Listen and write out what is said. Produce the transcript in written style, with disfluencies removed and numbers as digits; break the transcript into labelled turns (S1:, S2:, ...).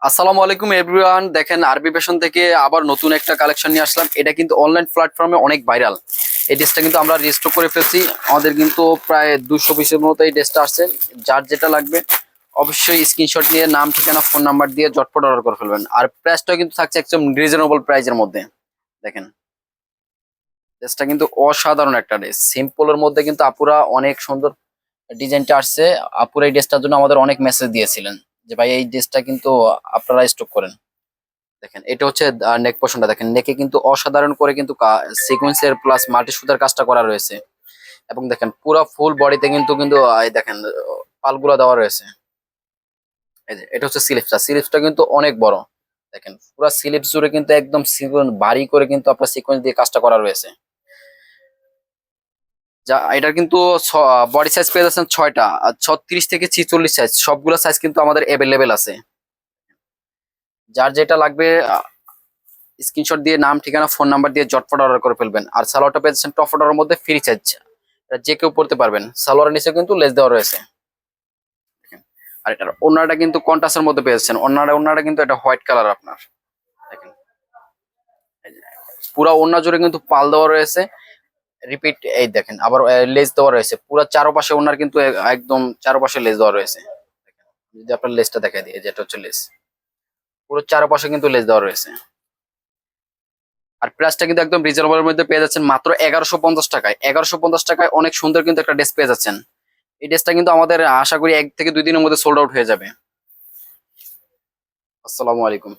S1: আসসালামু আলাইকুম এভরিওয়ান, দেখেন আরবি ফ্যাশন থেকে আবার নতুন একটা কালেকশন নিয়ে আসলাম। এটা কিন্তু অনলাইন প্ল্যাটফর্মে অনেক ভাইরাল। এই ড্রেসটা কিন্তু আমরা রেজিস্টার করে ফেলছি। আমাদের কিন্তু প্রায় 200 পিসের মতো এই ড্রেসটা আসছে। যার যেটা লাগবে অবশ্যই স্ক্রিনশট নিয়ে নাম, ঠিকানা, ফোন নাম্বার দিয়ে ঝটপট অর্ডার করে ফেলবেন। আর প্রাইসটা কিন্তু থাকছে একদম রিজনেবল প্রাইসের মধ্যে। দেখেন ড্রেসটা কিন্তু অসাধারণ একটা ড্রেস, সিম্পলের মধ্যে কিন্তু আপুরা অনেক সুন্দর ডিজাইনটা আসছে। আপুরা এই ড্রেসটার জন্য আমাদের অনেক মেসেজ দিয়েছিলেন যে ভাই এই ড্রেসটা কিন্তু আপনারা স্টক করেন। দেখেন এটা হচ্ছে নেক পোর্শনটা, দেখেন নেকে কিন্তু অসাধারণ করে কিন্তু সিকোয়েন্সের প্লাস মাল্টি সুতার কাজটা করা রয়েছে। এবং দেখেন পুরো ফুল বডিতে কিন্তু কিন্তু এই দেখেন পালগুলো দেওয়া রয়েছে। এই যে এটা হচ্ছে স্লিভসটা, স্লিভসটা কিন্তু অনেক বড়। দেখেন পুরো স্লিভস জুড়ে কিন্তু একদম সিকোয়েন্স ভারী করে কিন্তু আপনার সিকোয়েন্স দিয়ে কাজটা করা রয়েছে। যা এটার কিন্তু বডি সাইজ পেয়ে যাচ্ছেন 6টা, আর 36 থেকে 46 সাইজ, সবগুলো সাইজ কিন্তু আমাদের অ্যাভেলেবেল আছে। যার যেটা লাগবে স্ক্রিনশট দিয়ে নাম, ঠিকানা, ফোন নাম্বার দিয়ে ঝটপট অর্ডার করে ফেলবেন। আর সালোয়ারটা পেয়েছেন টপ অর্ডারের মধ্যে ফ্রি সাইজ, এটা যে কেউ পড়তে পারবেন। সালোয়ারের নিচে কিন্তু লেস দেওয়া রয়েছে। দেখেন আর এটার ওড়নাটা কিন্তু কন্ট্রাস্টের মধ্যে পেয়েছেন। ওড়নাটা কিন্তু এটা হোয়াইট কালার আপনার। দেখেন এই যে, পুরা ওড়না জুড়ে কিন্তু পাল দেওয়া রয়েছে। রিপিট এই দেখেন আবার লেস দেওয়া রয়েছে পুরো চারপাশে। ওড়নার কিন্তু একদম চারপাশে লেস দেওয়া রয়েছে। দেখেন, যদি আপনার লেসটা দেখাই দিই, যেটা হচ্ছে লেস, পুরো চারপাশে কিন্তু লেস দেওয়া রয়েছে। আর প্রাইসটা কিন্তু একদম রিজনেবলের মধ্যে পেয়ে যাচ্ছেন মাত্র 1150 টাকায়। 1150 টাকায় অনেক সুন্দর কিন্তু একটা ড্রেস পেয়ে যাচ্ছেন। এই ড্রেসটা কিন্তু আমাদের আশা করি 1 থেকে 2 দিনের মধ্যে সোল্ড আউট হয়ে যাবে। আসসালামু আলাইকুম।